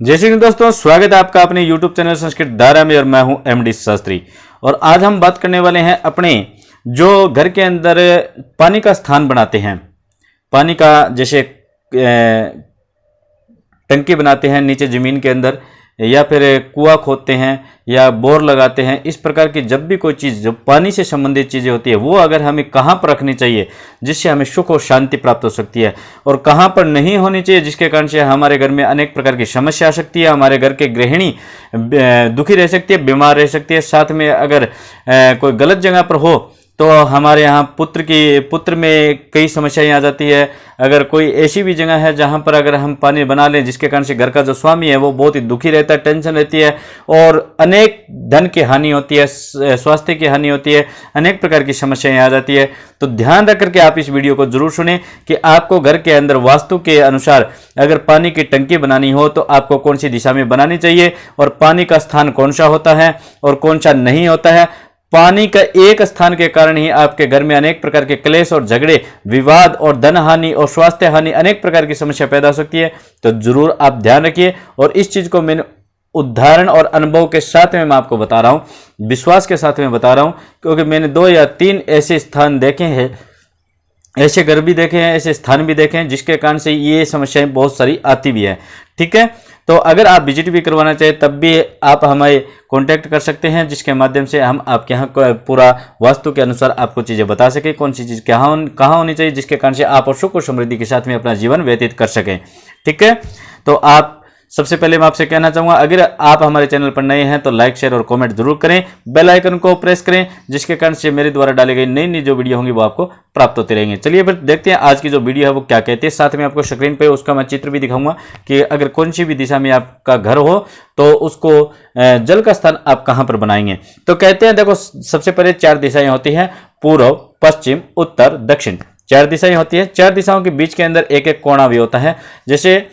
जय श्री कृष्ण दोस्तों, स्वागत है आपका अपने YouTube चैनल संस्कृत धारा में और मैं हूं एमडी शास्त्री। और आज हम बात करने वाले हैं अपने जो घर के अंदर पानी का स्थान बनाते हैं, पानी का जैसे टंकी बनाते हैं नीचे ज़मीन के अंदर, या फिर कुआं खोदते हैं या बोर लगाते हैं। इस प्रकार की जब भी कोई चीज़ जो पानी से संबंधित चीज़ें होती है वो अगर हमें कहाँ पर रखनी चाहिए जिससे हमें सुख और शांति प्राप्त हो सकती है, और कहाँ पर नहीं होनी चाहिए जिसके कारण से हमारे घर में अनेक प्रकार की समस्या आ सकती है, हमारे घर के गृहिणी दुखी रह सकती है, बीमार रह सकती है। साथ में अगर कोई गलत जगह पर हो तो हमारे यहाँ पुत्र में कई समस्याएं आ जाती है। अगर कोई ऐसी भी जगह है जहाँ पर अगर हम पानी बना लें जिसके कारण से घर का जो स्वामी है वो बहुत ही दुखी रहता है, टेंशन रहती है और अनेक धन की हानि होती है, स्वास्थ्य की हानि होती है, अनेक प्रकार की समस्याएं आ जाती है। तो ध्यान रख करके आप इस वीडियो को जरूर सुने कि आपको घर के अंदर वास्तु के अनुसार अगर पानी की टंकी बनानी हो तो आपको कौन सी दिशा में बनानी चाहिए और पानी का स्थान कौन सा होता है और कौन सा नहीं होता है। पानी का एक स्थान के कारण ही आपके घर में अनेक प्रकार के क्लेश और झगड़े, विवाद और धन हानि और स्वास्थ्य हानि, अनेक प्रकार की समस्या पैदा हो सकती है। तो जरूर आप ध्यान रखिए। और इस चीज को मैंने उदाहरण और अनुभव के साथ में मैं आपको बता रहा हूं, विश्वास के साथ में बता रहा हूं, क्योंकि मैंने 2 या 3 ऐसे स्थान देखे हैं, ऐसे घर भी देखे हैं, ऐसे स्थान भी देखे हैं जिसके कारण से ये समस्याएं बहुत सारी आती भी है। ठीक है, तो अगर आप विजिट भी करवाना चाहें तब भी आप हमें कांटेक्ट कर सकते हैं, जिसके माध्यम से हम आपके यहाँ पूरा वास्तु के अनुसार आपको चीज़ें बता सकें, कौन सी चीज़ कहाँ होनी चाहिए जिसके कारण से आप और सुख और समृद्धि के साथ में अपना जीवन व्यतीत कर सकें। ठीक है, तो आप सबसे पहले मैं आपसे कहना चाहूँगा, अगर आप हमारे चैनल पर नए हैं तो लाइक, शेयर और कमेंट जरूर करें, बेल आइकन को प्रेस करें जिसके कारण से मेरे द्वारा डाली गई नई नई जो वीडियो होंगी वो आपको प्राप्त होते रहेंगे। चलिए फिर देखते हैं आज की जो वीडियो है वो क्या कहती है। साथ में आपको स्क्रीन पे उसका मैं चित्र भी दिखाऊंगा कि अगर कौन सी भी दिशा में आपका घर हो तो उसको जल का स्थान आप कहाँ पर बनाएंगे। तो कहते हैं, देखो सबसे पहले 4 दिशाएं होती हैं, पूर्व, पश्चिम, उत्तर, दक्षिण। 4 दिशाएं होती है। 4 दिशाओं के बीच के अंदर एक एक कोना भी होता है। जैसे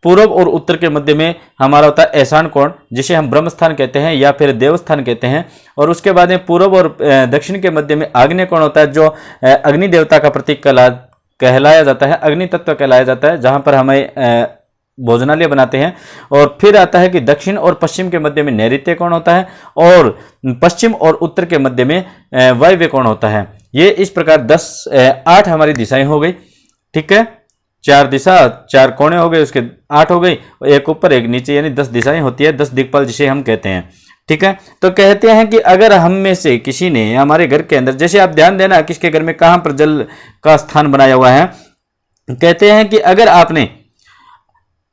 पूर्व और उत्तर के मध्य में हमारा होता है ऐशान कोण, जिसे हम ब्रह्म स्थान कहते हैं या फिर देवस्थान कहते हैं। और उसके बाद में पूर्व और दक्षिण के मध्य में आग्नेय कोण होता है, जो अग्नि देवता का प्रतीक कहलाया जाता है, अग्नि तत्व कहलाया जाता है, जहां पर हमें भोजनालय बनाते हैं। और फिर आता है कि दक्षिण और पश्चिम के मध्य में नैऋत्य कोण होता है और पश्चिम और उत्तर के मध्य में वायव्य कोण होता है। ये इस प्रकार 8 हमारी दिशाएं हो गई। ठीक है, 4 दिशा, 4 कोने हो गए, उसके 8 हो गई, एक ऊपर एक नीचे, यानी 10 दिशाएं होती है, 10 दिक्पाल जिसे हम कहते हैं। ठीक है, तो कहते हैं कि अगर हम में से किसी ने हमारे घर के अंदर, जैसे आप ध्यान देना किसके घर में कहां पर जल का स्थान बनाया हुआ है, कहते हैं कि अगर आपने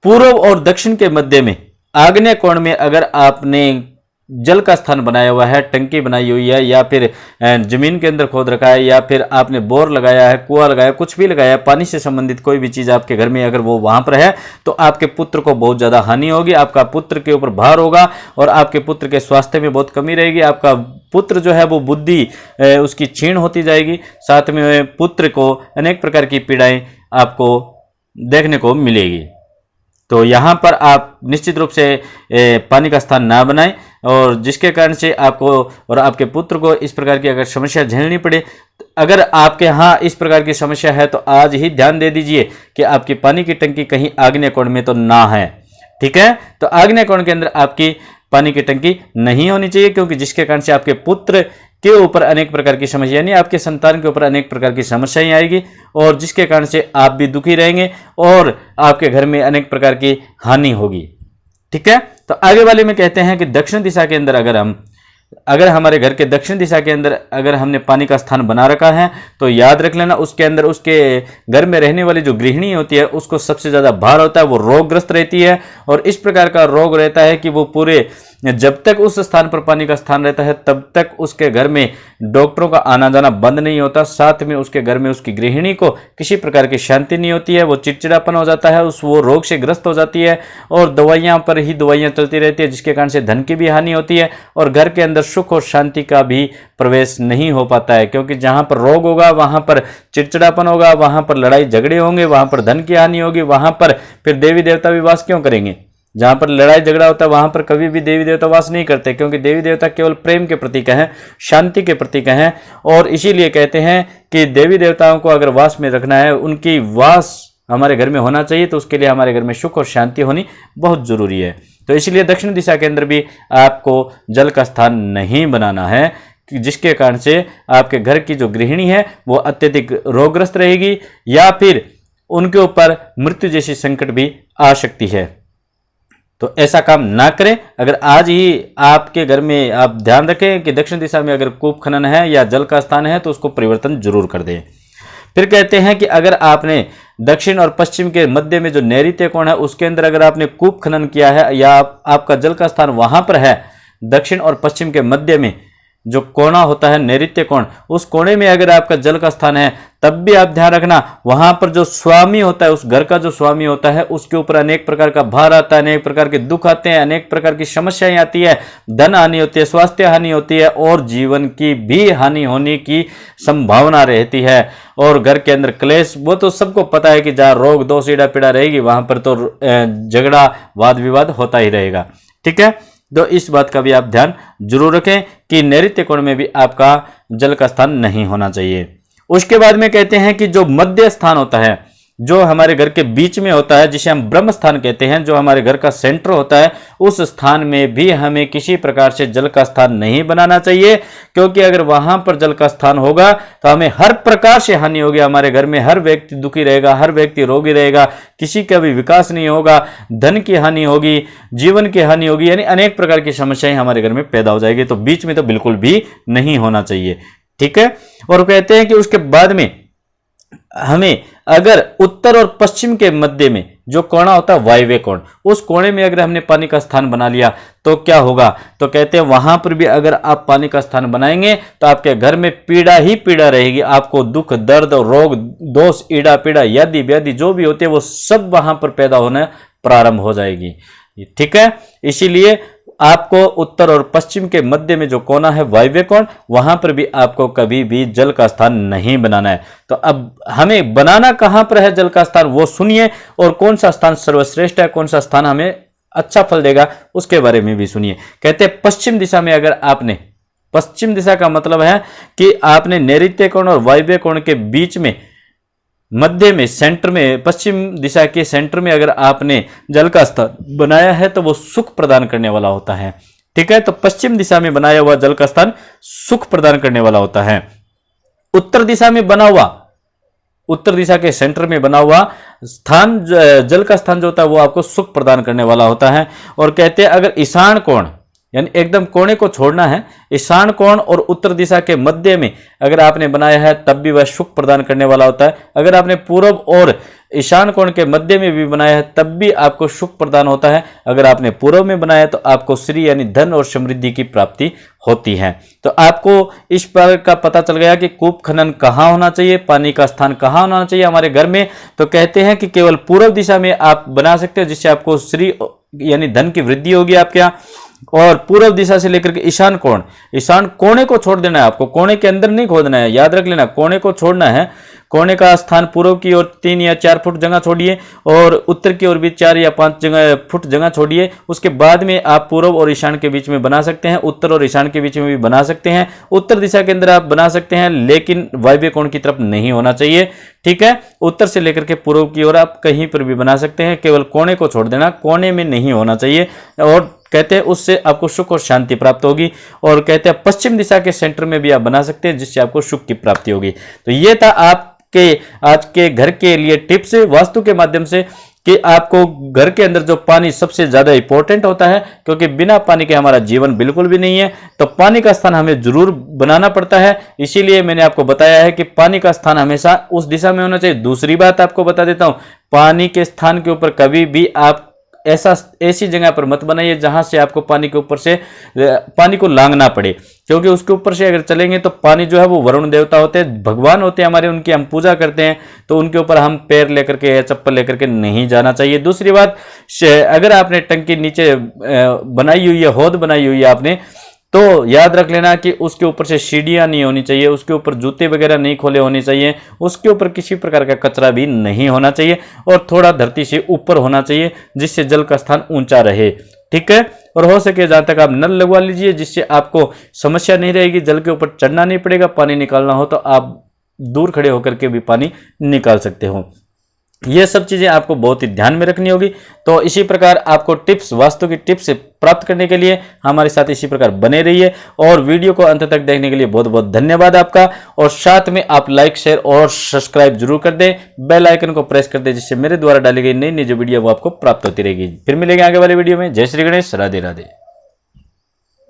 पूर्व और दक्षिण के मध्य में आग्नेय कोण में अगर आपने जल का स्थान बनाया हुआ है, टंकी बनाई हुई है, या फिर जमीन के अंदर खोद रखा है, या फिर आपने बोर लगाया है, कुआं लगाया, कुछ भी लगाया, पानी से संबंधित कोई भी चीज आपके घर में अगर वो वहां पर है तो आपके पुत्र को बहुत ज्यादा हानि होगी, आपका पुत्र के ऊपर भार होगा और आपके पुत्र के स्वास्थ्य में बहुत कमी रहेगी। आपका पुत्र जो है वो बुद्धि उसकी क्षीण होती जाएगी, साथ में पुत्र को अनेक प्रकार की पीड़ाएं आपको देखने को मिलेगी। तो यहाँ पर आप निश्चित रूप से पानी का स्थान ना बनाएं, और जिसके कारण से आपको और आपके पुत्र को इस प्रकार की अगर समस्या झेलनी पड़े, अगर आपके यहाँ इस प्रकार की समस्या है तो आज ही ध्यान दे दीजिए कि आपकी पानी की टंकी कहीं आग्नेय कोण में तो ना है। ठीक है, तो आग्नेय कोण के अंदर आपकी पानी की टंकी नहीं होनी चाहिए, क्योंकि जिसके कारण से आपके पुत्र के ऊपर अनेक प्रकार की समस्या, यानी आपके संतान के ऊपर अनेक प्रकार की समस्याएं आएगी, और जिसके कारण से आप भी दुखी रहेंगे और आपके घर में अनेक प्रकार की हानि होगी। ठीक है, तो आगे वाले में कहते हैं कि दक्षिण दिशा के अंदर अगर हमारे घर के दक्षिण दिशा के अंदर अगर हमने पानी का स्थान बना रखा है तो याद रख लेना उसके अंदर उसके घर में रहने वाली जो गृहिणी होती है उसको सबसे ज्यादा भार होता है, वो रोगग्रस्त रहती है। और इस प्रकार का रोग रहता है कि वो पूरे जब तक उस स्थान पर पानी का स्थान रहता है तब तक उसके घर में डॉक्टरों का आना जाना बंद नहीं होता, साथ में उसके घर में उसकी गृहिणी को किसी प्रकार की शांति नहीं होती है, वो चिड़चिड़ापन हो जाता है, वो रोग से ग्रस्त हो जाती है और दवाइयां पर ही दवाइयां चलती रहती है, जिसके कारण से धन की भी हानि होती है और घर के अंदर सुख और शांति का भी प्रवेश नहीं हो पाता है। क्योंकि जहां पर रोग होगा वहां पर चिड़चिड़ापन होगा, वहां पर लड़ाई झगड़े होंगे, वहां पर धन की हानि होगी, वहां पर फिर देवी देवता भी वास क्यों करेंगे। जहां पर लड़ाई झगड़ा होता है वहां पर कभी भी देवी देवता वास नहीं करते, क्योंकि देवी देवता केवल प्रेम के प्रतीक हैं, शांति के प्रतीक हैं। और इसीलिए कहते हैं कि देवी देवताओं को अगर वास में रखना है, उनकी वास हमारे घर में होना चाहिए, तो उसके लिए हमारे घर में सुख और शांति होनी बहुत जरूरी है। तो इसलिए दक्षिण दिशा के अंदर भी आपको जल का स्थान नहीं बनाना है, जिसके कारण से आपके घर की जो गृहिणी है वो अत्यधिक रोगग्रस्त रहेगी या फिर उनके ऊपर मृत्यु जैसी संकट भी आ सकती है। तो ऐसा काम ना करें। अगर आज ही आपके घर में आप ध्यान रखें कि दक्षिण दिशा में अगर कूप खनन है या जल का स्थान है तो उसको परिवर्तन जरूर कर दें। फिर कहते हैं कि अगर आपने दक्षिण और पश्चिम के मध्य में जो नैऋत्य कोण है उसके अंदर अगर आपने कूप खनन किया है या आपका जल का स्थान वहां पर है, दक्षिण और पश्चिम के मध्य में जो कोना होता है नैऋत्य कोण, उस कोने में अगर आपका जल का स्थान है, तब भी आप ध्यान रखना वहां पर जो स्वामी होता है, उस घर का जो स्वामी होता है, उसके ऊपर अनेक प्रकार का भार आता है, अनेक प्रकार के दुख आते हैं, अनेक प्रकार की समस्याएं आती है, धन हानि होती है, स्वास्थ्य हानि होती है और जीवन की भी हानि होने की संभावना रहती है। और घर के अंदर क्लेश, वो तो सबको पता है कि जहां रोग दोष ईड़ा पीड़ा रहेगी वहां पर तो झगड़ा वाद विवाद होता ही रहेगा। ठीक है, तो इस बात का भी आप ध्यान जरूर रखें कि नैऋत्य कोण में भी आपका जल का स्थान नहीं होना चाहिए। उसके बाद में कहते हैं कि जो मध्य स्थान होता है, जो हमारे घर के बीच में होता है, जिसे हम ब्रह्म स्थान कहते हैं, जो हमारे घर का सेंटर होता है, उस स्थान में भी हमें किसी प्रकार से जल का स्थान नहीं बनाना चाहिए, क्योंकि अगर वहां पर जल का स्थान होगा तो हमें हर प्रकार से हानि होगी। हमारे घर में हर व्यक्ति दुखी रहेगा, हर व्यक्ति रोगी रहेगा, किसी का भी विकास नहीं होगा, धन की हानि होगी, जीवन की हानि होगी, यानी अनेक प्रकार की समस्याएं हमारे घर में पैदा हो जाएगी। तो बीच में तो बिल्कुल भी नहीं होना चाहिए। ठीक है, और कहते हैं कि उसके बाद में हमें अगर उत्तर और पश्चिम के मध्य में जो कोना होता है वायव्य कोण, उस कोने में अगर हमने पानी का स्थान बना लिया तो क्या होगा, तो कहते हैं वहां पर भी अगर आप पानी का स्थान बनाएंगे तो आपके घर में पीड़ा ही पीड़ा रहेगी। आपको दुख दर्द रोग दोष ईड़ा पीड़ा यदि व्याधि जो भी होते हैं वो सब वहां पर पैदा होना प्रारंभ हो जाएगी। ठीक है, इसीलिए आपको उत्तर और पश्चिम के मध्य में जो कोना है वायव्य कोण, वहां पर भी आपको कभी भी जल का स्थान नहीं बनाना है। तो अब हमें बनाना कहां पर है जल का स्थान, वो सुनिए, और कौन सा स्थान सर्वश्रेष्ठ है, कौन सा स्थान हमें अच्छा फल देगा, उसके बारे में भी सुनिए। कहते हैं पश्चिम दिशा में अगर आपने, पश्चिम दिशा का मतलब है कि आपने नैऋत्य कोण और वायव्य कोण के बीच में मध्य में सेंटर में, पश्चिम दिशा के सेंटर में अगर आपने जल का स्थान बनाया है तो वो सुख प्रदान करने वाला होता है। ठीक है, तो पश्चिम दिशा में बनाया हुआ जल का स्थान सुख प्रदान करने वाला होता है। उत्तर दिशा में बना हुआ, उत्तर दिशा के सेंटर में बना हुआ स्थान, जल का स्थान जो होता है वो आपको सुख प्रदान करने वाला होता है। और कहते हैं अगर ईशान कोण, यानी एकदम कोने को छोड़ना है, ईशान कोण और उत्तर दिशा के मध्य में अगर आपने बनाया है तब भी वह सुख प्रदान करने वाला होता है। अगर आपने पूर्व और ईशान कोण के मध्य में भी बनाया है तब भी आपको सुख प्रदान होता है। अगर आपने पूर्व में बनाया है तो आपको श्री यानी धन और समृद्धि की प्राप्ति होती है। तो आपको इस बात का पता चल गया कि कूप खनन कहाँ होना चाहिए, पानी का स्थान कहाँ होना चाहिए हमारे घर में। तो कहते हैं कि केवल पूर्व दिशा में आप बना सकते हो, जिससे आपको श्री यानी धन की वृद्धि होगी आपके यहाँ। और पूर्व दिशा से लेकर के ईशान कोण, ईशान कोने को छोड़ देना है आपको, कोने के अंदर नहीं खोदना है, याद रख लेना, कोने को छोड़ना है। कोने का स्थान पूर्व की ओर 3 या 4 फुट जगह छोड़िए और उत्तर की ओर भी 4 या 5 फुट जगह छोड़िए। उसके बाद में आप पूर्व और ईशान के बीच में बना सकते हैं, उत्तर और ईशान के बीच में भी बना सकते हैं। उत्तर दिशा के अंदर आप बना सकते हैं, लेकिन वायव्य कोण की तरफ नहीं होना चाहिए। ठीक है, उत्तर से लेकर के पूर्व की ओर आप कहीं पर भी बना सकते हैं, केवल कोने को छोड़ देना, कोने में नहीं होना चाहिए। और कहते हैं उससे आपको सुख और शांति प्राप्त होगी। और कहते हैं पश्चिम दिशा के सेंटर में भी आप बना सकते हैं, जिससे आपको सुख की प्राप्ति होगी। तो ये था आपके आज के घर के लिए टिप्स वास्तु के माध्यम से कि आपको घर के अंदर जो पानी सबसे ज्यादा इंपॉर्टेंट होता है, क्योंकि बिना पानी के हमारा जीवन बिल्कुल भी नहीं है। तो पानी का स्थान हमें जरूर बनाना पड़ता है, इसीलिए मैंने आपको बताया है कि पानी का स्थान हमेशा उस दिशा में होना चाहिए। दूसरी बात आपको बता देता हूं, पानी के स्थान के ऊपर कभी भी आप ऐसी जगह पर मत बनाइए जहां से आपको पानी के ऊपर से पानी को लांघना पड़े, क्योंकि उसके ऊपर से अगर चलेंगे तो पानी जो है वो वरुण देवता होते हैं, भगवान होते हैं हमारे, उनकी हम पूजा करते हैं, तो उनके ऊपर हम पैर लेकर के या चप्पल लेकर के नहीं जाना चाहिए। दूसरी बात, अगर आपने टंकी नीचे बनाई हुई है, हौद बनाई हुई है आपने, तो याद रख लेना कि उसके ऊपर से सीढ़ियां नहीं होनी चाहिए, उसके ऊपर जूते वगैरह नहीं खोले होने चाहिए, उसके ऊपर किसी प्रकार का कचरा भी नहीं होना चाहिए और थोड़ा धरती से ऊपर होना चाहिए, जिससे जल का स्थान ऊंचा रहे। ठीक है, और हो सके जहां तक आप नल लगवा लीजिए, जिससे आपको समस्या नहीं रहेगी, जल के ऊपर चढ़ना नहीं पड़ेगा। पानी निकालना हो तो आप दूर खड़े होकर के भी पानी निकाल सकते हो। ये सब चीज़ें आपको बहुत ही ध्यान में रखनी होगी। तो इसी प्रकार आपको टिप्स, वास्तु की टिप्स प्राप्त करने के लिए हमारे साथ इसी प्रकार बने रहिए और वीडियो को अंत तक देखने के लिए बहुत बहुत धन्यवाद आपका। और साथ में आप लाइक, शेयर और सब्सक्राइब जरूर कर दें, बेल आइकन को प्रेस कर दें, जिससे मेरे द्वारा डाली गई नई नई जो वीडियो वो आपको प्राप्त होती रहेगी। फिर मिलेंगे आगे वाले वीडियो में। जय श्री गणेश, राधे राधे।